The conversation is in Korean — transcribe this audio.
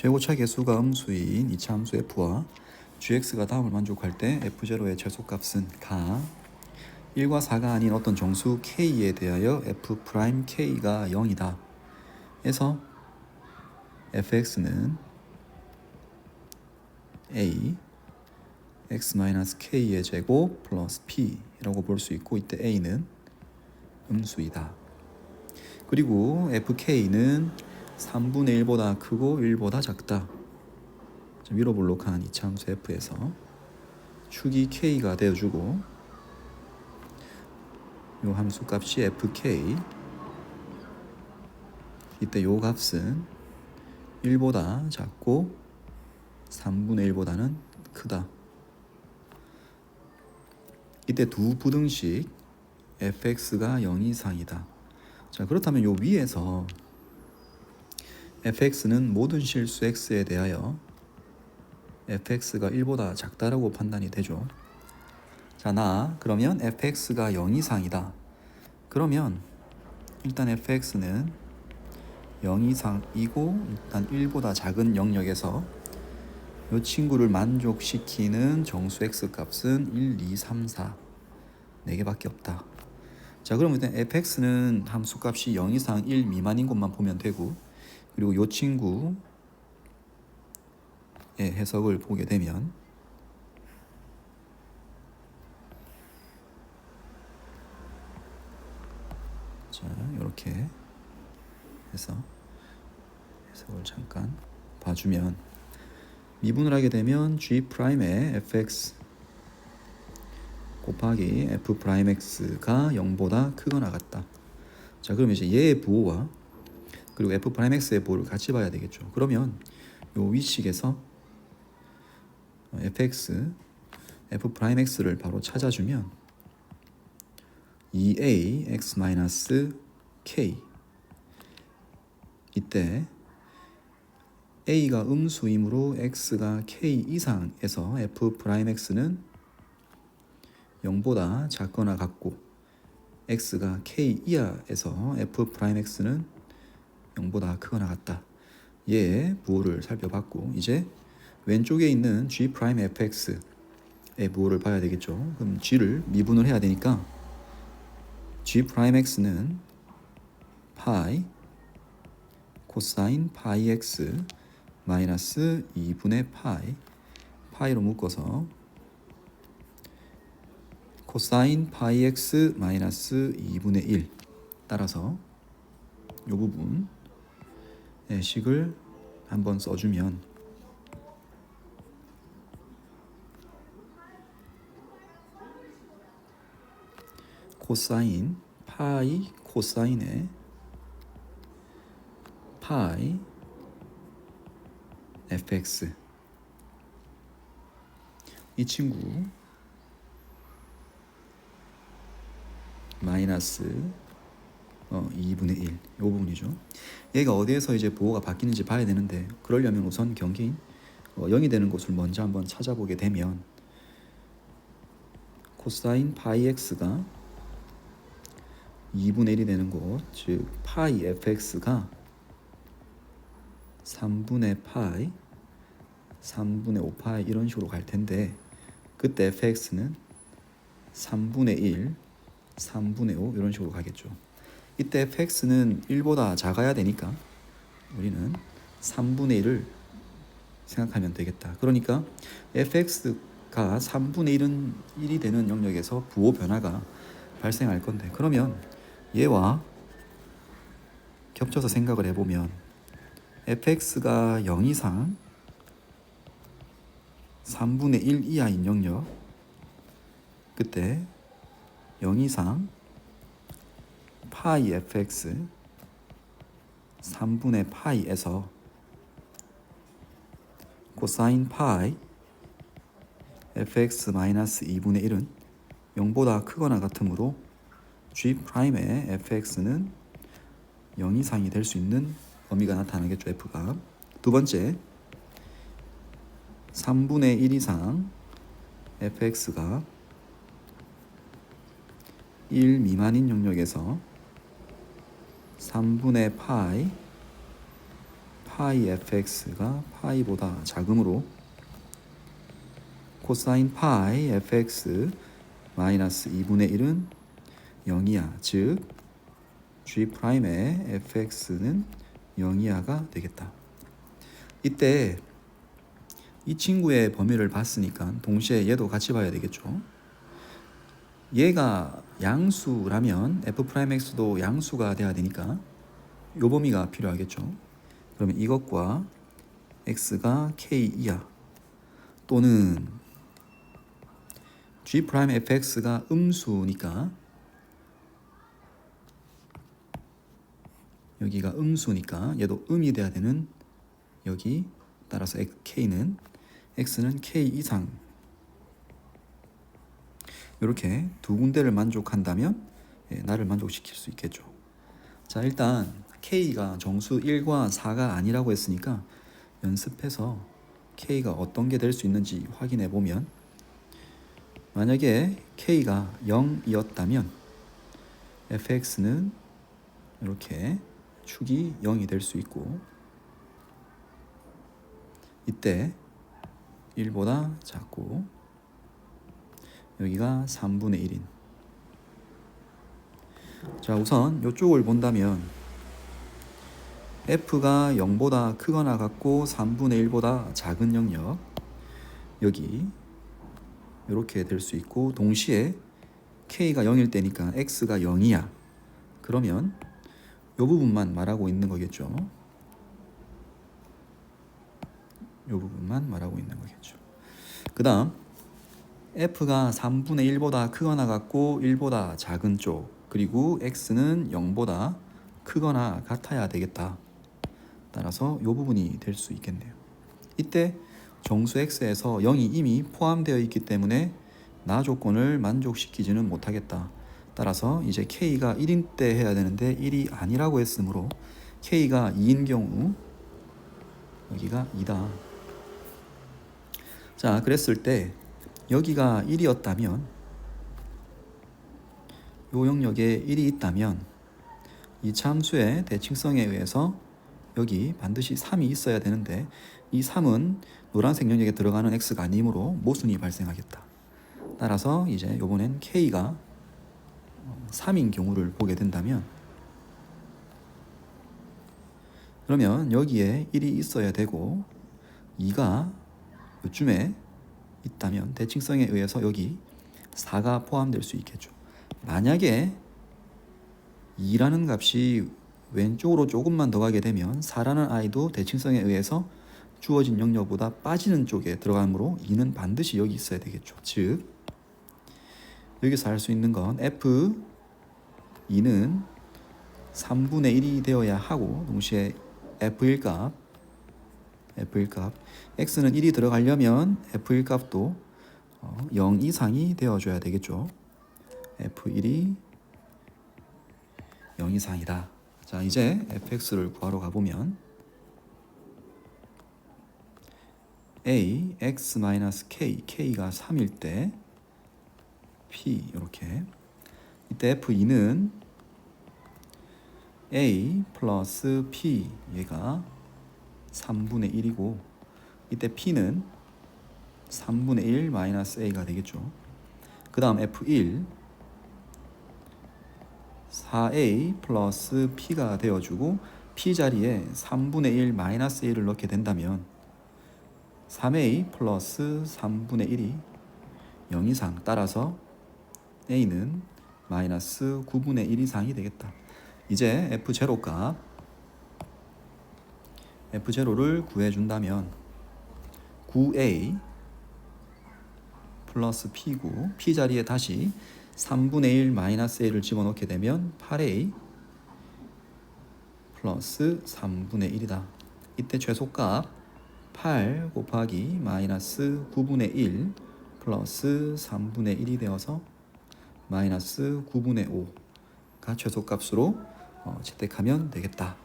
최고차 계수가 음수인 이차 함수 f와 gx가 다음을 만족할 때 f0의 최소값은 가 1과 4가 아닌 어떤 정수 k에 대하여 f'k가 0이다. 해서 fx는 a x-k의 제곱 플러스 p라고 볼 수 있고, 이때 a는 음수이다. 그리고 fk는 3분의 1보다 크고 1보다 작다. 위로 볼록한 이차 함수 f에서 축이 k가 되어주고, 요 함수 값이 fk, 이때 요 값은 1보다 작고 3분의 1보다는 크다. 이때 두 부등식 fx가 0 이상이다. 자, 그렇다면 요 위에서 fx는 모든 실수 x에 대하여 fx가 1보다 작다라고 판단이 되죠. 자, 그러면 fx가 0 이상이다. 그러면 일단 fx는 0 이상이고 일단 1보다 작은 영역에서 이 친구를 만족시키는 정수 x 값은 1, 2, 3, 4 4개밖에 없다. 자, 그러면 일단 fx는 함수 값이 0 이상 1 미만인 것만 보면 되고, 그리고 이 친구의 해석을 보게 되면 자, 이렇게 해서 해석을 잠깐 봐주면 미분을 하게 되면 g'의 fx 곱하기 f'x가 0보다 크거나 같다. 자, 그러면 이제 얘의 부호와 그리고 f'x의 부호를 같이 봐야 되겠죠. 그러면 요 위식에서 f'x를 바로 찾아주면 2a x-k, 이때 a가 음수이므로 x가 k 이상에서 f'x는 0보다 작거나 같고, x가 k 이하에서 f'x는 0보다 크거나 같다. 얘의 부호를 살펴봤고, 이제 왼쪽에 있는 g'fx의 부호를 봐야 되겠죠. 그럼 g를 미분을 해야 되니까 g'x는 파이 코사인 파이 x 마이너스 2분의 파이로 묶어서 코사인 파이 x 마이너스 2분의 1, 따라서 이 부분의 식을 한번 써주면 코사인 파이 코사인의 파이 fx, 이 친구 마이너스 2분의 1, 이 부분이죠. 얘가 어디에서 이제 부호가 바뀌는지 봐야 되는데, 그러려면 우선 경계인 0이 되는 곳을 먼저 한번 찾아보게 되면 코사인 파이 x가 2분의 1이 되는 곳, 즉 파이 fx가 3분의 파이 3분의 5파이 이런 식으로 갈 텐데, 그때 fx는 3분의 1 3분의 5 이런 식으로 가겠죠. 이때 fx는 1보다 작아야 되니까 우리는 3분의 1을 생각하면 되겠다. 그러니까 fx가 3분의 1이 되는 영역에서 부호 변화가 발생할 건데, 그러면 얘와 겹쳐서 생각을 해보면 fx가 0 이상 3분의 1 이하인 영역, 그때 0 이상 파이 fx 3분의 파이에서 코사인 파이 fx 마이너스 2분의 1은 0보다 크거나 같으므로 g'의 fx는 0 이상이 될 수 있는 범위가 나타나겠죠. f가. 두 번째, 3분의 1 이상 fx가 1 미만인 영역에서 3분의 파이 파이 fx가 파이보다 작으므로 코사인 파이 fx 마이너스 2분의 1은 0이야. 즉 G'의 fx는 0이야가 되겠다. 이때 이 친구의 범위를 봤으니까 동시에 얘도 같이 봐야 되겠죠. 얘가 양수라면 f'x도 양수가 돼야 되니까 요 범위가 필요하겠죠. 그러면 이것과 x가 k2야. 또는 G'fx가 음수니까 여기가 음수니까 얘도 음이 돼야 되는 여기 따라서 k는 x는 k 이상 이렇게 두 군데를 만족한다면 나를 만족시킬 수 있겠죠. 자, 일단 k가 정수 1과 4가 아니라고 했으니까 연습해서 k가 어떤 게 될 수 있는지 확인해 보면 만약에 k가 0이었다면 fx는 이렇게 축이 0이 될 수 있고 이때 1보다 작고 여기가 3분의 1인. 자, 우선 이쪽을 본다면 f가 0보다 크거나 같고 3분의 1보다 작은 영역 여기 이렇게 될 수 있고 동시에 k가 0일 때니까 x가 0이야. 그러면 이 부분만 말하고 있는 거겠죠. 이 부분만 말하고 있는 거겠죠. 그 다음 f가 3분의 1보다 크거나 같고 1보다 작은 쪽 그리고 x는 0보다 크거나 같아야 되겠다. 따라서 이 부분이 될 수 있겠네요. 이때 정수 x에서 0이 이미 포함되어 있기 때문에 나 조건을 만족시키지는 못하겠다. 따라서 이제 k가 1인 때 해야 되는데 1이 아니라고 했으므로 k가 2인 경우 여기가 2다. 자, 그랬을 때 여기가 1이었다면 이 영역에 1이 있다면 이 참수의 대칭성에 의해서 여기 반드시 3이 있어야 되는데 이 3은 노란색 영역에 들어가는 x가 아니므로 모순이 발생하겠다. 따라서 이제 이번엔 k가 3인 경우를 보게 된다면 그러면 여기에 1이 있어야 되고 2가 이쯤에 있다면 대칭성에 의해서 여기 4가 포함될 수 있겠죠. 만약에 2라는 값이 왼쪽으로 조금만 더 가게 되면 4라는 아이도 대칭성에 의해서 주어진 영역보다 빠지는 쪽에 들어가므로 2는 반드시 여기 있어야 되겠죠. 즉 여기서 할 수 있는 건 f2는 3분의 1이 되어야 하고 동시에 f1 값 x는 1이 들어가려면 f1 값도 0 이상이 되어줘야 되겠죠. f1이 0 이상이다. 자, 이제 fx를 구하러 가보면 a x-k k가 3일 때 p 이렇게 이때 f2는 a 플러스 p 얘가 3분의 1이고 이때 p는 3분의 1 마이너스 a가 되겠죠. 그 다음 f1 4a 플러스 p가 되어주고 p 자리에 3분의 1 마이너스 1을 넣게 된다면 3a 플러스 3분의 1이 0 이상 따라서 a는 마이너스 9분의 1 이상이 되겠다. 이제 f0 값 f0를 구해준다면 9a 플러스 p고 p 자리에 다시 3분의 1 마이너스 a를 집어넣게 되면 8a 플러스 3분의 1이다. 이때 최소값 8 곱하기 마이너스 9분의 1 플러스 3분의 1이 되어서 마이너스 9분의 5가 최소값으로 채택하면 되겠다.